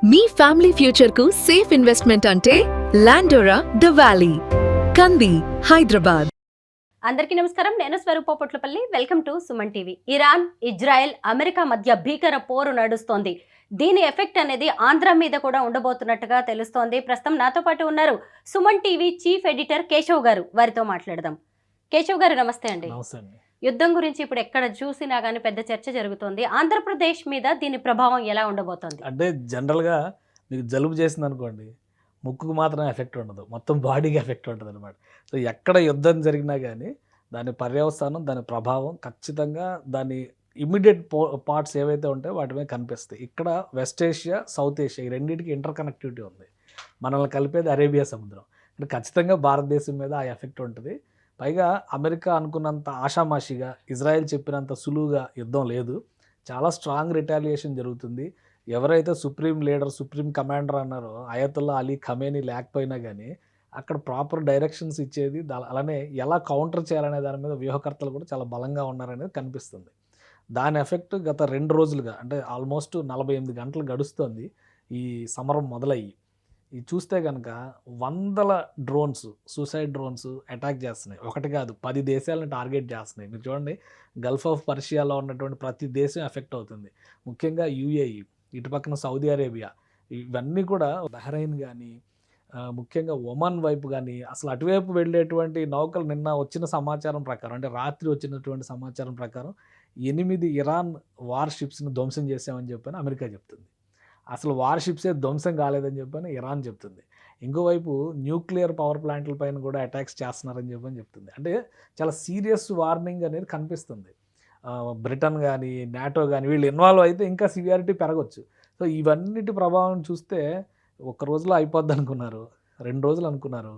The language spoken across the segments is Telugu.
మీ ఫ్యామిలీ ఫ్యూచర్ కు సేఫ్ ఇన్వెస్ట్మెంట్ అంటే Landora the valley, Kandi, Hyderabad. అందరికీ నమస్కారం. నేను Swarupa Potlapalli. Welcome to Suman TV. Iran, Israel, America మధ్య భీకర పోరు నడుస్తోంది. దీని ఎఫెక్ట్ అనేది ఆంధ్ర మీద కూడా ఉండబోతున్నట్టుగా తెలుస్తోంది. ప్రస్తుతం నాతో పాటు ఉన్నారు Suman TV chief editor Keshav గారు. వారితో మాట్లాడదాం. కేశవ్ గారు నమస్తే అండి. యుద్ధం గురించి ఇప్పుడు ఎక్కడ చూసినా కానీ పెద్ద చర్చ జరుగుతోంది. ఆంధ్రప్రదేశ్ మీద దీని ప్రభావం ఎలా ఉండబోతోంది? అంటే జనరల్గా మీకు జలుబు చేసింది అనుకోండి, ముక్కుకు మాత్రం ఎఫెక్ట్ ఉండదు, మొత్తం బాడీకి ఎఫెక్ట్ ఉంటుంది అనమాట. సో ఎక్కడ యుద్ధం జరిగినా కానీ దాని పర్యవసానం, దాని ప్రభావం ఖచ్చితంగా దాని ఇమ్మీడియట్ పార్ట్స్ ఏవైతే ఉంటాయో వాటి మీద కనిపిస్తాయి. ఇక్కడ వెస్ట్ ఏషియా, సౌత్ ఏషియా ఈ రెండింటికి ఇంటర్ కనెక్టివిటీ ఉంది. మనల్ని కలిపేది అరేబియా సముద్రం. అంటే ఖచ్చితంగా భారతదేశం మీద ఆ ఎఫెక్ట్ ఉంటుంది. పైగా అమెరికా అనుకున్నంత ఆషామాషిగా, ఇజ్రాయెల్ చెప్పినంత సులువుగా యుద్ధం లేదు. చాలా స్ట్రాంగ్ రిటాలియేషన్ జరుగుతుంది. ఎవరైతే సుప్రీం లీడర్, సుప్రీం కమాండర్ అన్నారో అయతుల్లా అలీ ఖమేనీ లేకపోయినా కానీ అక్కడ ప్రాపర్ డైరెక్షన్స్ ఇచ్చేది, అలానే ఎలా కౌంటర్ చేయాలనే దాని మీద వ్యూహకర్తలు కూడా చాలా బలంగా ఉన్నారనేది కనిపిస్తుంది. దాని ఎఫెక్ట్ గత 2 రోజులుగా, అంటే ఆల్మోస్ట్ 48 గంటలు గడుస్తుంది ఈ సమరం మొదలయ్యి. ఇది చూస్తే కనుక వందల డ్రోన్స్, సూసైడ్ డ్రోన్స్ అటాక్ చేస్తున్నాయి. ఒకటి కాదు, 10 దేశాలను టార్గెట్ చేస్తున్నాయి. మీరు చూడండి, గల్ఫ్ ఆఫ్ పర్షియాలో ఉన్నటువంటి ప్రతి దేశం ఎఫెక్ట్ అవుతుంది. ముఖ్యంగా యుఏఈ, ఇటు పక్కన సౌదీ అరేబియా, ఇవన్నీ కూడా, బహ్రెయిన్ కానీ, ముఖ్యంగా ఒమన్ వైపు కానీ, అసలు అటువైపు వెళ్ళేటువంటి నౌకలు నిన్న వచ్చిన సమాచారం ప్రకారం, అంటే రాత్రి వచ్చినటువంటి సమాచారం ప్రకారం 8 ఇరాన్ వార్ షిప్స్ని ధ్వంసం చేసామని చెప్పని అమెరికా చెప్తుంది. అసలు వార్ షిప్సే ధ్వంసం కాలేదని చెప్పని ఇరాన్ చెప్తుంది. ఇంకోవైపు న్యూక్లియర్ పవర్ ప్లాంట్ల పైన కూడా అటాక్స్ చేస్తున్నారని చెప్పని చెప్తుంది. అంటే చాలా సీరియస్ వార్నింగ్ అనేది కనిపిస్తుంది. బ్రిటన్ కానీ, నాటో కానీ వీళ్ళు ఇన్వాల్వ్ అయితే ఇంకా సివియారిటీ పెరగవచ్చు. సో ఇవన్నిటి ప్రభావం చూస్తే ఒక్క రోజులో అయిపోద్ది అనుకున్నారు, 2 రోజులు అనుకున్నారు.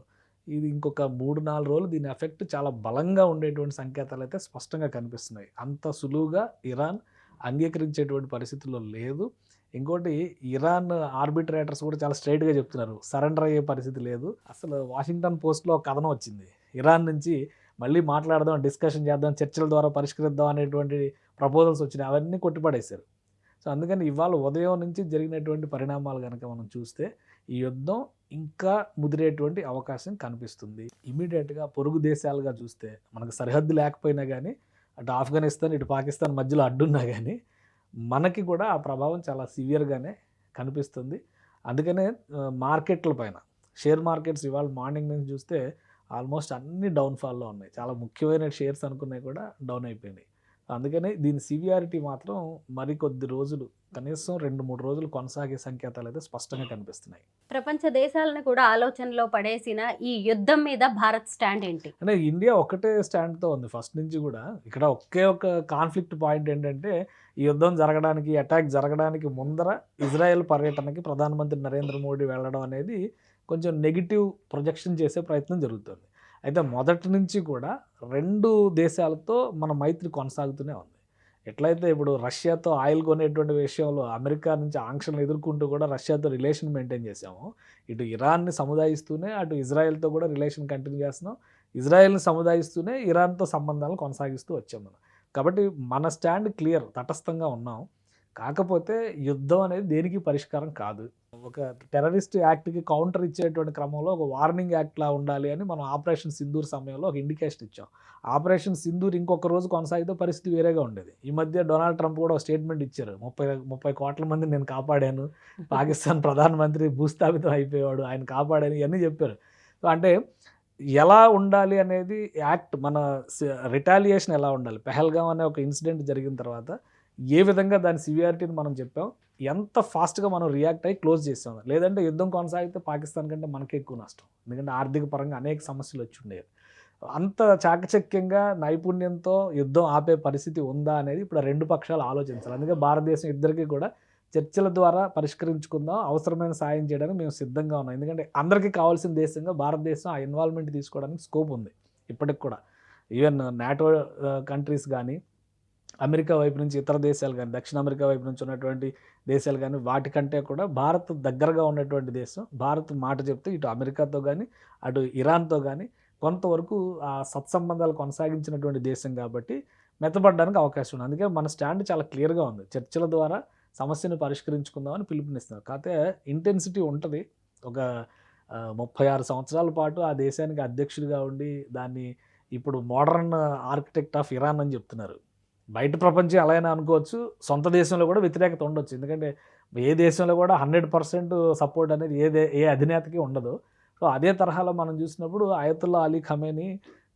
ఇది ఇంకొక 3-4 రోజులు దీని ఎఫెక్ట్ చాలా బలంగా ఉండేటువంటి సంకేతాలు అయితే స్పష్టంగా కనిపిస్తున్నాయి. అంత సులువుగా ఇరాన్ అంగీకరించేటువంటి పరిస్థితుల్లో లేదు. ఇంకోటి, ఇరాన్ ఆర్బిట్రేటర్స్ కూడా చాలా స్ట్రైట్గా చెప్తున్నారు, సరెండర్ అయ్యే పరిస్థితి లేదు. అసలు వాషింగ్టన్ పోస్ట్లో ఒక కథనం వచ్చింది, ఇరాన్ నుంచి మళ్ళీ మాట్లాడదాం, డిస్కషన్ చేద్దాం, చర్చల ద్వారా పరిష్కరిద్దాం అనేటువంటి ప్రపోజల్స్ వచ్చినాయి. అవన్నీ కొట్టిపడేశారు. సో అందుకని ఇవాళ ఉదయం నుంచి జరిగినటువంటి పరిణామాలు కనుక మనం చూస్తే ఈ యుద్ధం ఇంకా ముదిరేటువంటి అవకాశం కనిపిస్తుంది. ఇమీడియట్గా పొరుగు దేశాలుగా చూస్తే మనకు సరిహద్దు లేకపోయినా కానీ, అటు ఆఫ్ఘనిస్తాన్, ఇటు పాకిస్తాన్ మధ్యలో అడ్డున్నా కానీ మనకి కూడా ఆ ప్రభావం చాలా సివియర్గానే కనిపిస్తుంది. అందుకనే మార్కెట్ల పైన, షేర్ మార్కెట్స్ ఇవాళ మార్నింగ్ నుంచి చూస్తే ఆల్మోస్ట్ అన్ని డౌన్ఫాల్లో ఉన్నాయి. చాలా ముఖ్యమైన షేర్స్ అనుకున్నాయి కూడా డౌన్ అయిపోయినాయి. అందుకనే దీని సివియారిటీ మాత్రం మరికొద్ది రోజులు, కనీసం 2-3 రోజులు కొనసాగే సంకేతాలు అయితే స్పష్టంగా కనిపిస్తున్నాయి. ప్రపంచ దేశాలను కూడా ఆలోచనలో పడేసిన ఈ యుద్ధం మీద భారత్ స్టాండ్ ఏంటి? అంటే ఇండియా ఒకటే స్టాండ్తో ఉంది ఫస్ట్ నుంచి కూడా. ఇక్కడ ఒకే ఒక కాన్ఫ్లిక్ట్ పాయింట్ ఏంటంటే, ఈ యుద్ధం జరగడానికి, అటాక్ జరగడానికి ముందర ఇజ్రాయెల్ పర్యటనకి ప్రధానమంత్రి నరేంద్ర మోడీ వెళ్ళడం అనేది కొంచెం నెగిటివ్ ప్రొజెక్షన్ చేసే ప్రయత్నం జరుగుతుంది. అయితే మొదటి నుంచి కూడా 2 దేశాలతో మన మైత్రి కొనసాగుతూనే ఉంది. ఎట్లయితే ఇప్పుడు రష్యాతో ఆయిల్ కొనేటువంటి విషయంలో అమెరికా నుంచి ఆంక్షలను ఎదుర్కొంటూ కూడా రష్యాతో రిలేషన్ మెయింటైన్ చేసాము, ఇటు ఇరాన్ని సముదాయిస్తూనే అటు ఇజ్రాయెల్తో కూడా రిలేషన్ కంటిన్యూ చేస్తున్నాం, ఇజ్రాయెల్ని సముదాయిస్తూనే ఇరాన్తో సంబంధాలను కొనసాగిస్తూ వచ్చాం మనం. కాబట్టి మన స్టాండ్ క్లియర్, తటస్థంగా ఉన్నాం. కాకపోతే యుద్ధం అనేది దేనికి పరిష్కారం కాదు. ఒక టెర్రరిస్ట్ యాక్ట్కి కౌంటర్ ఇచ్చేటువంటి క్రమంలో ఒక వార్నింగ్ యాక్ట్లా ఉండాలి అని మనం ఆపరేషన్ సింధూర్ సమయంలో ఒక ఇండికేషన్ ఇచ్చాం. ఆపరేషన్ సింధూర్ ఇంకొక రోజు కొనసాగితే పరిస్థితి వేరేగా ఉండేది. ఈ మధ్య డొనాల్డ్ ట్రంప్ కూడా ఒక స్టేట్మెంట్ ఇచ్చారు, 30 కోట్ల మంది నేను కాపాడాను, పాకిస్తాన్ ప్రధానమంత్రి భూస్థాపితం అయిపోయాడు, ఆయన కాపాడాను, ఇవన్నీ చెప్పారు. సో అంటే ఎలా ఉండాలి అనేది యాక్ట్, మన రిటాలియేషన్ ఎలా ఉండాలి, పెహల్గాం అనే ఒక ఇన్సిడెంట్ జరిగిన తర్వాత ఏ విధంగా దాని సివియారిటీని మనం చెప్పాం, ఎంత ఫాస్ట్గా మనం రియాక్ట్ అయ్యి క్లోజ్ చేసాం. లేదంటే యుద్ధం కొనసాగితే పాకిస్తాన్ కంటే మనకే ఎక్కువ నష్టం, ఎందుకంటే ఆర్థిక పరంగా అనేక సమస్యలు వచ్చి ఉండేవి. అంత చాకచక్యంగా, నైపుణ్యంతో యుద్ధం ఆపే పరిస్థితి ఉందా అనేది ఇప్పుడు 2 పక్షాలు ఆలోచించాలి. అందుకే భారతదేశం ఇద్దరికీ కూడా చర్చల ద్వారా పరిష్కరించుకుందాం, అవసరమైన సాయం చేయడానికి మేము సిద్ధంగా ఉన్నాం. ఎందుకంటే అందరికీ కావాల్సిన దేశంగా భారతదేశం ఆ ఇన్వాల్వ్మెంట్ తీసుకోవడానికి స్కోప్ ఉంది ఇప్పటికి కూడా. ఈవెన్ నాటో కంట్రీస్ కానీ, అమెరికా వైపు నుంచి ఇతర దేశాలు కానీ, దక్షిణ అమెరికా వైపు నుంచి ఉన్నటువంటి దేశాలు కానీ, వాటికంటే కూడా భారత్ దగ్గరగా ఉన్నటువంటి దేశం. భారత్ మాట చెప్తే ఇటు అమెరికాతో కానీ, అటు ఇరాన్తో కానీ కొంతవరకు ఆ సత్సంబంధాలు కొనసాగించినటువంటి దేశం కాబట్టి మెత్తపడడానికి అవకాశం ఉంది. అందుకే మన స్టాండ్ చాలా క్లియర్గా ఉంది, చర్చల ద్వారా సమస్యను పరిష్కరించుకుందామని పిలుపునిస్తున్నారు. కాకపోతే ఇంటెన్సిటీ ఉంటుంది. ఒక 36 సంవత్సరాల పాటు ఆ దేశానికి అధ్యక్షుడిగా ఉండి దాన్ని ఇప్పుడు మోడర్న్ ఆర్కిటెక్ట్ ఆఫ్ ఇరాన్ అని చెప్తున్నారు. బయట ప్రపంచం ఎలా అయినా అనుకోవచ్చు, సొంత దేశంలో కూడా వ్యతిరేకత ఉండొచ్చు. ఎందుకంటే ఏ దేశంలో కూడా 100% సపోర్ట్ అనేది ఏ అధినేతకి ఉండదు. సో అదే తరహాలో మనం చూసినప్పుడు అయతుల్లా అలీ ఖమేనీ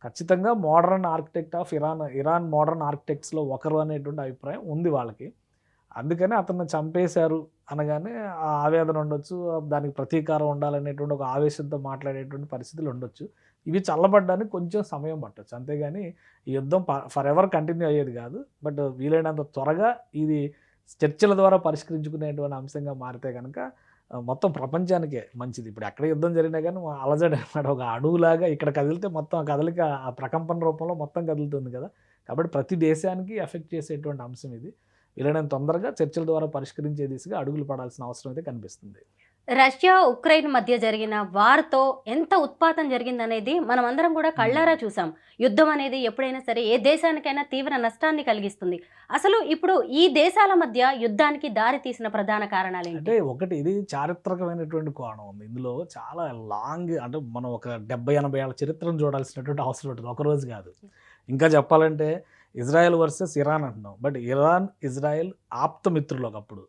ఖచ్చితంగా modern architect of Iran modern ఆర్కిటెక్ట్స్లో ఒకరు అనేటువంటి అభిప్రాయం ఉంది వాళ్ళకి. అందుకని అతన్ని చంపేశారు అనగానే ఆ ఆవేదన ఉండొచ్చు, దానికి ప్రతీకారం ఉండాలనేటువంటి ఒక ఆవేశంతో మాట్లాడేటువంటి పరిస్థితులు ఉండొచ్చు. ఇవి చల్లబడ్డానికి కొంచెం సమయం పట్టొచ్చు. అంతేగాని ఈ యుద్ధం ఫర్ ఎవర్ కంటిన్యూ అయ్యేది కాదు. బట్ వీలైనంత త్వరగా ఇది చర్చల ద్వారా పరిష్కరించుకునేటువంటి అంశంగా మారితే కనుక మొత్తం ప్రపంచానికే మంచిది. ఇప్పుడు ఎక్కడ యుద్ధం జరిగినా కానీ అలజడి అనమాట, ఒక అణువులాగా ఇక్కడ కదిలితే మొత్తం ఆ కదలిక ఆ ప్రకంపన రూపంలో మొత్తం కదులుతుంది కదా. కాబట్టి ప్రతి దేశానికి ఎఫెక్ట్ చేసేటువంటి అంశం ఇది. వీలైనంత తొందరగా చర్చల ద్వారా పరిష్కరించే దిశగా అడుగులు పడాల్సిన అవసరం అయితే కనిపిస్తుంది. రష్యా ఉక్రెయిన్ మధ్య జరిగిన వార్తో ఎంత ఉత్పాతం జరిగిందనేది మనం అందరం కూడా కళ్ళారా చూసాం. యుద్ధం అనేది ఎప్పుడైనా సరే ఏ దేశానికైనా తీవ్ర నష్టాన్ని కలిగిస్తుంది. అసలు ఇప్పుడు ఈ దేశాల మధ్య యుద్ధానికి దారి తీసిన ప్రధాన కారణాలు ఏంటి? అంటే ఒకటి, ఇది చారిత్రకమైనటువంటి కోణం ఉంది ఇందులో. చాలా లాంగ్, అంటే మనం ఒక 70-80 ఏళ్ళ చరిత్రను చూడాల్సినటువంటి అవసరం ఉంటుంది, ఒకరోజు కాదు. ఇంకా చెప్పాలంటే ఇజ్రాయెల్ వర్సెస్ ఇరాన్ అంటున్నాం, బట్ ఇరాన్ ఇజ్రాయెల్ ఆప్తమిత్రులు. ఒకప్పుడు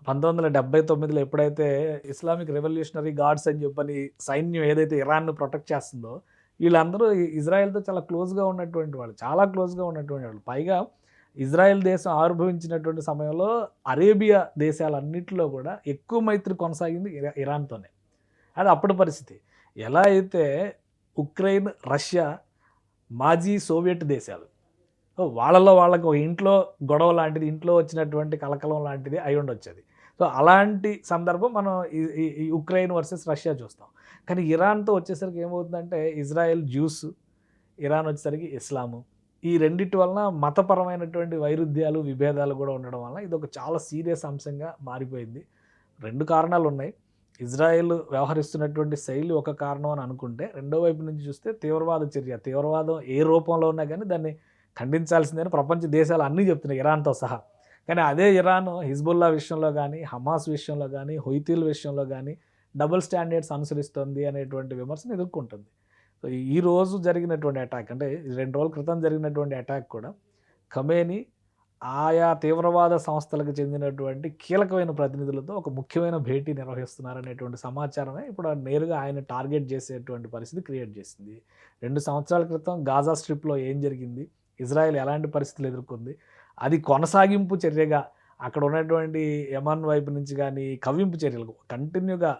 1979లో ఎప్పుడైతే ఇస్లామిక్ రెవల్యూషనరీ గార్డ్స్ అని చెప్పని సైన్యం ఏదైతే ఇరాన్ను ప్రొటెక్ట్ చేస్తుందో, వీళ్ళందరూ ఇజ్రాయెల్తో చాలా క్లోజ్గా ఉన్నటువంటి వాళ్ళు, చాలా క్లోజ్గా ఉన్నటువంటి వాళ్ళు. పైగా ఇజ్రాయెల్ దేశం ఆవిర్భవించినటువంటి సమయంలో అరేబియా దేశాలన్నింటిలో కూడా ఎక్కువ మైత్రి కొనసాగింది ఇరాన్తోనే. అది అప్పుడు పరిస్థితి. ఎలా అయితే ఉక్రెయిన్ రష్యా మాజీ సోవియట్ దేశాలు, వాళ్ళలో వాళ్ళకి ఒక ఇంట్లో గొడవ లాంటిది, ఇంట్లో వచ్చినటువంటి కలకలం లాంటిది అయి ఉండొచ్చేది. సో అలాంటి సందర్భం మనం ఈ ఉక్రెయిన్ వర్సెస్ రష్యా చూస్తాం. కానీ ఇరాన్తో వచ్చేసరికి ఏమవుతుందంటే ఇజ్రాయెల్ జ్యూస్, ఇరాన్ వచ్చేసరికి ఇస్లాము, ఈ రెండింటి వలన మతపరమైనటువంటి వైరుధ్యాలు విభేదాలు కూడా ఉండడం వలన ఇది ఒక చాలా సీరియస్ అంశంగా మారిపోయింది. 2 కారణాలు ఉన్నాయి. ఇజ్రాయెల్ వ్యవహరిస్తున్నటువంటి శైలి ఒక కారణం అని అనుకుంటే, రెండో వైపు నుంచి చూస్తే తీవ్రవాద చర్య, తీవ్రవాదం ఏ రూపంలో ఉన్నా కానీ దాన్ని ఖండించాల్సిందని ప్రపంచ దేశాలు అన్నీ చెప్తున్నాయి, ఇరాన్తో సహా. కానీ అదే ఇరాన్ హిజ్బుల్లా విషయంలో కానీ, హమాస్ విషయంలో కానీ, హుతీల విషయంలో కానీ డబుల్ స్టాండర్డ్స్ అనుసరిస్తుంది అనేటువంటి విమర్శను ఎదుర్కొంటుంది. సో ఈ రోజు జరిగినటువంటి అటాక్, అంటే 2 రోజుల క్రితం జరిగినటువంటి అటాక్ కూడా ఖమేనీ ఆయా తీవ్రవాద సంస్థలకు చెందినటువంటి కీలకమైన ప్రతినిధులతో ఒక ముఖ్యమైన భేటీ నిర్వహిస్తున్నారనేటువంటి సమాచారమే ఇప్పుడు నేరుగా ఆయన టార్గెట్ చేసేటువంటి పరిస్థితి క్రియేట్ చేసింది. 2 సంవత్సరాల క్రితం గాజా స్ట్రిప్లో ఏం జరిగింది, ఇజ్రాయెల్ ఎలాంటి పరిస్థితులు ఎదుర్కొంది, అది కొనసాగింపు చర్యగా అక్కడ ఉన్నటువంటి యమన్ వైపు నుంచి కానీ కవ్వింపు చర్యలు కంటిన్యూగా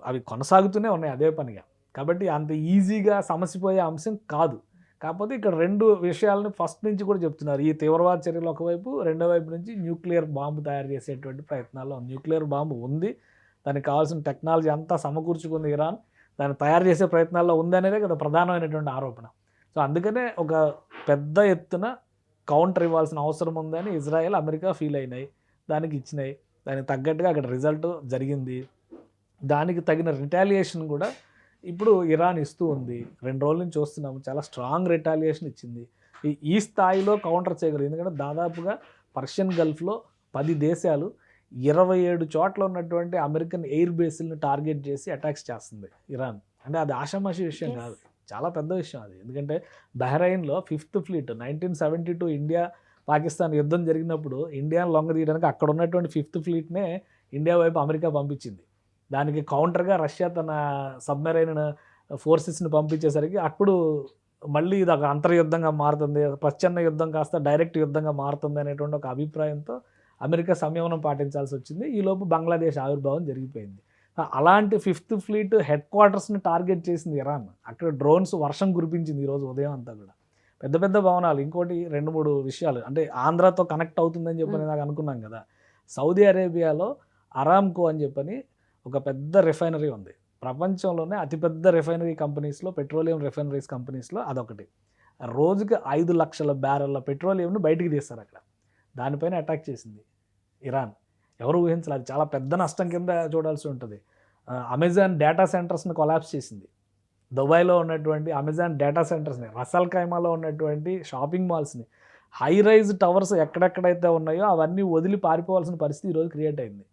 అవి కొనసాగుతూనే ఉన్నాయి అదే పనిగా. కాబట్టి అంత ఈజీగా సమసిపోయే అంశం కాదు. కాకపోతే ఇక్కడ 2 విషయాలను ఫస్ట్ నుంచి కూడా చెప్తున్నారు. ఈ తీవ్రవాద చర్యలు ఒకవైపు, రెండో వైపు నుంచి న్యూక్లియర్ బాంబు తయారు చేసేటువంటి ప్రయత్నాల్లో న్యూక్లియర్ బాంబు ఉంది, దానికి కావాల్సిన టెక్నాలజీ అంతా సమకూర్చుకుంది ఇరాన్, దాన్ని తయారు చేసే ప్రయత్నాల్లో ఉందనేదే కదా ప్రధానమైనటువంటి ఆరోపణ. సో అందుకనే ఒక పెద్ద ఎత్తున కౌంటర్ ఇవ్వాల్సిన అవసరం ఉందని ఇజ్రాయెల్ అమెరికా ఫీల్ అయినాయి, దానికి ఇచ్చినాయి. దానికి తగ్గట్టుగా అక్కడ రిజల్ట్ జరిగింది. దానికి తగిన రిటాలియేషన్ కూడా ఇప్పుడు ఇరాన్ ఇస్తూ ఉంది. 2 రోజుల నుంచి చూస్తున్నాము, చాలా స్ట్రాంగ్ రిటాలియేషన్ ఇచ్చింది. ఈ స్థాయిలో కౌంటర్ చేయగలరు. ఎందుకంటే దాదాపుగా పర్షియన్ గల్ఫ్లో 10 దేశాలు 27 చోట్ల ఉన్నటువంటి అమెరికన్ ఎయిర్ బేస్లను టార్గెట్ చేసి అటాక్స్ చేస్తుంది ఇరాన్. అంటే అది ఆషామాషి విషయం కాదు, చాలా పెద్ద విషయం అది. ఎందుకంటే బహ్రెయిన్లో 5th ఫ్లీట్ 1972 ఇండియా పాకిస్తాన్ యుద్ధం జరిగినప్పుడు ఇండియాను లొంగదీయడానికి అక్కడ ఉన్నటువంటి 5th ఫ్లీట్నే ఇండియా వైపు అమెరికా పంపించింది. దానికి కౌంటర్గా రష్యా తన సబ్మెరైన్ ఫోర్సెస్ని పంపించేసరికి అప్పుడు మళ్ళీ ఇది ఒక అంతర్యుద్ధంగా మారుతుంది, ప్రచ్ఛన్న యుద్ధం కాస్త డైరెక్ట్ యుద్ధంగా మారుతుంది అనేటువంటి ఒక అభిప్రాయంతో అమెరికా సంయమనం పాటించాల్సి వచ్చింది. ఈలోపు బంగ్లాదేశ్ ఆవిర్భావం జరిగిపోయింది. అలాంటి 5th ఫ్లీట్ హెడ్ క్వార్టర్స్ని టార్గెట్ చేసింది ఇరాన్. అక్కడ డ్రోన్స్ వర్షం కురిపించింది ఈరోజు ఉదయం అంతా కూడా, పెద్ద పెద్ద భవనాలు. ఇంకోటి 2-3 విషయాలు, అంటే ఆంధ్రాతో కనెక్ట్ అవుతుందని చెప్పని నాకు అనుకున్నాం కదా. సౌదీ అరేబియాలో అరామ్కో అని చెప్పని ఒక పెద్ద రిఫైనరీ ఉంది. ప్రపంచంలోనే అతిపెద్ద రిఫైనరీ కంపెనీస్లో, పెట్రోలియం రిఫైనరీస్ కంపెనీస్లో అదొకటి. రోజుకి 5 లక్షల బ్యారెల్ల పెట్రోలియంను బయటికి తీస్తారు అక్కడ. దానిపైన అటాక్ చేసింది ఇరాన్. ఎవరు ఊహించాలి, అది చాలా పెద్ద నష్టం కింద చూడాల్సి ఉంటుంది. అమెజాన్ డేటా సెంటర్స్ని కొలాప్స్ చేసింది. దుబాయ్లో ఉన్నటువంటి అమెజాన్ డేటా సెంటర్స్ని, రసల్ ఖైమాలో ఉన్నటువంటి షాపింగ్ మాల్స్ని, హై రైజ్ టవర్స్ ఎక్కడెక్కడైతే ఉన్నాయో అవన్నీ వదిలి పారిపోవాల్సిన పరిస్థితి ఈరోజు క్రియేట్ అయింది.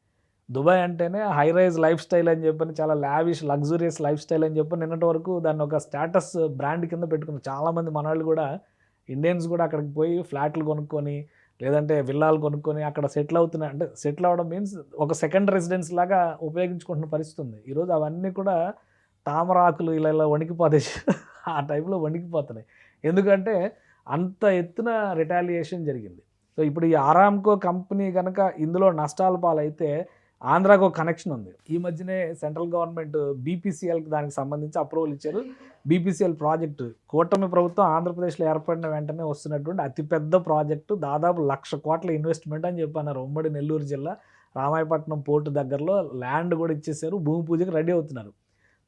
దుబాయ్ అంటేనే హై రైజ్ లైఫ్ స్టైల్ అని చెప్పని, చాలా లావిష్ లగ్జూరియస్ లైఫ్ స్టైల్ అని చెప్పి నిన్నటి వరకు దాన్ని ఒక స్టేటస్ బ్రాండ్ కింద పెట్టుకున్నారు. చాలామంది మనవాళ్ళు కూడా, ఇండియన్స్ కూడా అక్కడికి పోయి ఫ్లాట్లు కొనుక్కొని లేదంటే విల్లాలు కొనుక్కొని అక్కడ సెటిల్ అవుతున్నా, అంటే సెటిల్ అవ్వడం మీన్స్ ఒక సెకండ్ రెసిడెన్స్ లాగా ఉపయోగించుకుంటున్న పరిస్థితి ఉంది. ఈరోజు అవన్నీ కూడా తామరాకులు ఇలా ఇలా వణికిపోతాయి, ఆ టైంలో వణికిపోతున్నాయి. ఎందుకంటే అంత ఎత్తున రిటాలియేషన్ జరిగింది. సో ఇప్పుడు ఈ ఆరామ్కో కంపెనీ కనుక ఇందులో నష్టాల పాలైతే ఆంధ్రాకు ఒక కనెక్షన్ ఉంది. ఈ మధ్యనే సెంట్రల్ గవర్నమెంట్ బీపీసీఎల్కి దానికి సంబంధించి అప్రూవల్ ఇచ్చారు. బీపీసీఎల్ ప్రాజెక్టు కూటమి ప్రభుత్వం ఆంధ్రప్రదేశ్లో ఏర్పడిన వెంటనే వస్తున్నటువంటి అతిపెద్ద ప్రాజెక్టు, దాదాపు 1,00,000 కోట్ల ఇన్వెస్ట్మెంట్ అని చెప్పన్నారు. ఉమ్మడి నెల్లూరు జిల్లా రామాయపట్నం పోర్టు దగ్గరలో ల్యాండ్ కూడా ఇచ్చేసారు, భూమి పూజకి రెడీ అవుతున్నారు.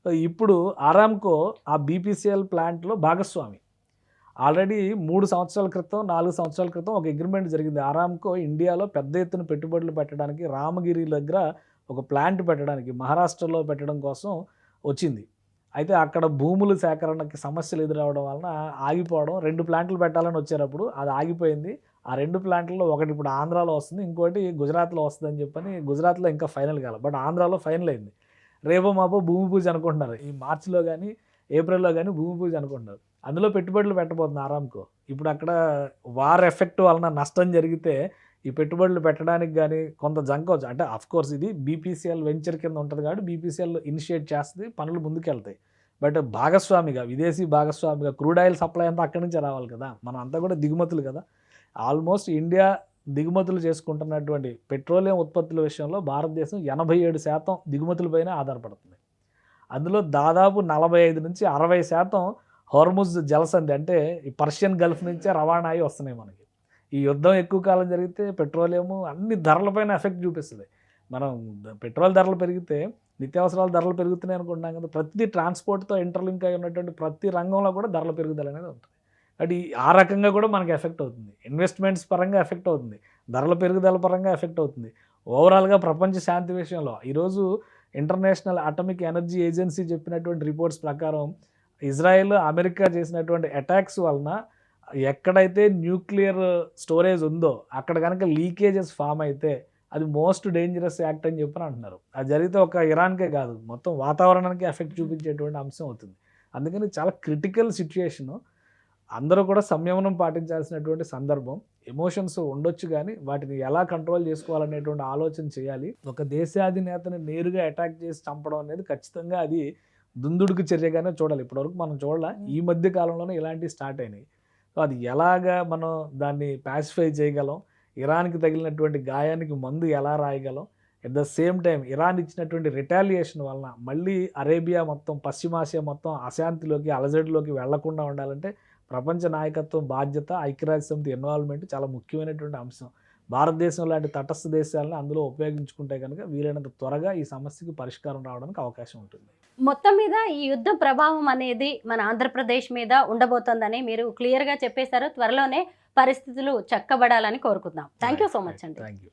సో ఇప్పుడు ఆరామ్కో ఆ బీపీసీఎల్ ప్లాంట్లో భాగస్వామి. ఆల్రెడీ 3 సంవత్సరాల క్రితం 4 సంవత్సరాల క్రితం ఒక అగ్రిమెంట్ జరిగింది. ఆరామ్కో ఇండియాలో పెద్ద ఎత్తున పెట్టుబడులు పెట్టడానికి, రామగిరి దగ్గర ఒక ప్లాంట్ పెట్టడానికి, మహారాష్ట్రలో పెట్టడం కోసం వచ్చింది. అయితే అక్కడ భూముల సేకరణకి సమస్యలు ఎదురవడం వలన ఆగిపోవడం, 2 ప్లాంట్లు పెట్టాలని వచ్చేటప్పుడు అది ఆగిపోయింది. ఆ 2 ప్లాంట్లలో ఒకటి ఇప్పుడు ఆంధ్రాలో వస్తుంది, ఇంకోటి గుజరాత్లో వస్తుందని చెప్పని, గుజరాత్లో ఇంకా ఫైనల్ కాలేదు, బట్ ఆంధ్రాలో ఫైనల్ అయింది. రేపో మాపో భూమి పూజ అనుకుంటున్నారు, ఈ మార్చిలో కానీ ఏప్రిల్లో కానీ భూమి పూజ అనుకుంటున్నారు. అందులో పెట్టుబడులు పెట్టబోతుంది ఆరామ్కో. ఇప్పుడు అక్కడ వార్ ఎఫెక్ట్ వలన నష్టం జరిగితే ఈ పెట్టుబడులు పెట్టడానికి కానీ కొంత జంకవచ్చు. అంటే అఫ్కోర్స్ ఇది బీపీసీఎల్ వెంచర్ కింద ఉంటుంది కాబట్టి బీపీసీఎల్ ఇనిషియేట్ చేస్తుంది, పనులు ముందుకెళ్తాయి. బట్ భాగస్వామిగా, విదేశీ భాగస్వామిగా క్రూడ్ ఆయిల్ సప్లై అంతా అక్కడి నుంచే రావాలి కదా, మనం అంతా కూడా దిగుమతులు కదా. ఆల్మోస్ట్ ఇండియా దిగుమతులు చేసుకుంటున్నటువంటి పెట్రోలియం ఉత్పత్తుల విషయంలో భారతదేశం 87% దిగుమతులపైన ఆధారపడుతుంది. అందులో దాదాపు 45 నుంచి 60% హోర్ముజ్ జలసంధి, అంటే ఈ పర్షియన్ గల్ఫ్ నుంచే రవాణా అయి వస్తున్నాయి మనకి. ఈ యుద్ధం ఎక్కువ కాలం జరిగితే పెట్రోలియము అన్ని ధరలపైన ఎఫెక్ట్ చూపిస్తుంది. మనం పెట్రోల్ ధరలు పెరిగితే నిత్యావసరాల ధరలు పెరుగుతున్నాయి అనుకుంటున్నాం కదా, ప్రతి ట్రాన్స్పోర్ట్తో ఇంటర్లింక్ అయి ఉన్నటువంటి ప్రతి రంగంలో కూడా ధరల పెరుగుదల అనేది ఉంటుంది. కాబట్టి ఆ రకంగా కూడా మనకి ఎఫెక్ట్ అవుతుంది. ఇన్వెస్ట్మెంట్స్ పరంగా ఎఫెక్ట్ అవుతుంది, ధరల పెరుగుదల పరంగా ఎఫెక్ట్ అవుతుంది. ఓవరాల్గా ప్రపంచ శాంతి విషయంలో ఈరోజు ఇంటర్నేషనల్ అటామిక్ ఎనర్జీ ఏజెన్సీ చెప్పినటువంటి రిపోర్ట్స్ ప్రకారం ఇజ్రాయెల్ అమెరికా చేసినటువంటి అటాక్స్ వలన ఎక్కడైతే న్యూక్లియర్ స్టోరేజ్ ఉందో అక్కడ కనుక లీకేజెస్ ఫామ్ అయితే అది మోస్ట్ డేంజరస్ యాక్ట్ అని చెప్పని అంటున్నారు. అది జరిగితే ఒక ఇరాన్కే కాదు, మొత్తం వాతావరణానికి ఎఫెక్ట్ చూపించేటువంటి అంశం అవుతుంది. అందుకని చాలా క్రిటికల్ సిచ్యుయేషను. అందరూ కూడా సంయమనం పాటించాల్సినటువంటి సందర్భం. ఎమోషన్స్ ఉండొచ్చు కానీ వాటిని ఎలా కంట్రోల్ చేసుకోవాలనేటువంటి ఆలోచన చేయాలి. ఒక దేశాధినేతని నేరుగా అటాక్ చేసి చంపడం అనేది ఖచ్చితంగా అది దుందుడుకు చర్యగానే చూడాలి. ఇప్పటివరకు మనం చూడాల, ఈ మధ్య కాలంలోనే ఇలాంటివి స్టార్ట్ అయినాయి. సో అది ఎలాగా మనం దాన్ని ప్యాసిఫై చేయగలం, ఇరాన్కి తగిలినటువంటి గాయానికి మందు ఎలా రాయగలం, at the same time Iran ఇచ్చినటువంటి రిటాలియేషన్ వలన మళ్ళీ అరేబియా మొత్తం, పశ్చిమాసియా మొత్తం అశాంతిలోకి అలజడిలోకి వెళ్లకుండా ఉండాలంటే ప్రపంచ నాయకత్వం బాధ్యత, ఐక్యరాజ్య సమితి ఇన్వాల్వ్మెంట్ చాలా ముఖ్యమైనటువంటి అంశం. భారతదేశం లాంటి తటస్థ దేశాలను అందులో ఉపయోగించుకుంటే కనుక వీలైనంత త్వరగా ఈ సమస్యకు పరిష్కారం రావడానికి అవకాశం ఉంటుంది. మొత్తం మీద ఈ యుద్ధ ప్రభావం అనేది మన ఆంధ్రప్రదేశ్ మీద ఉండబోతోందని మీరు క్లియర్గా చెప్పేశారు. త్వరలోనే పరిస్థితులు చక్కబడాలని కోరుకుందాం. థ్యాంక్ యూ సో మచ్ అండి. Thank you.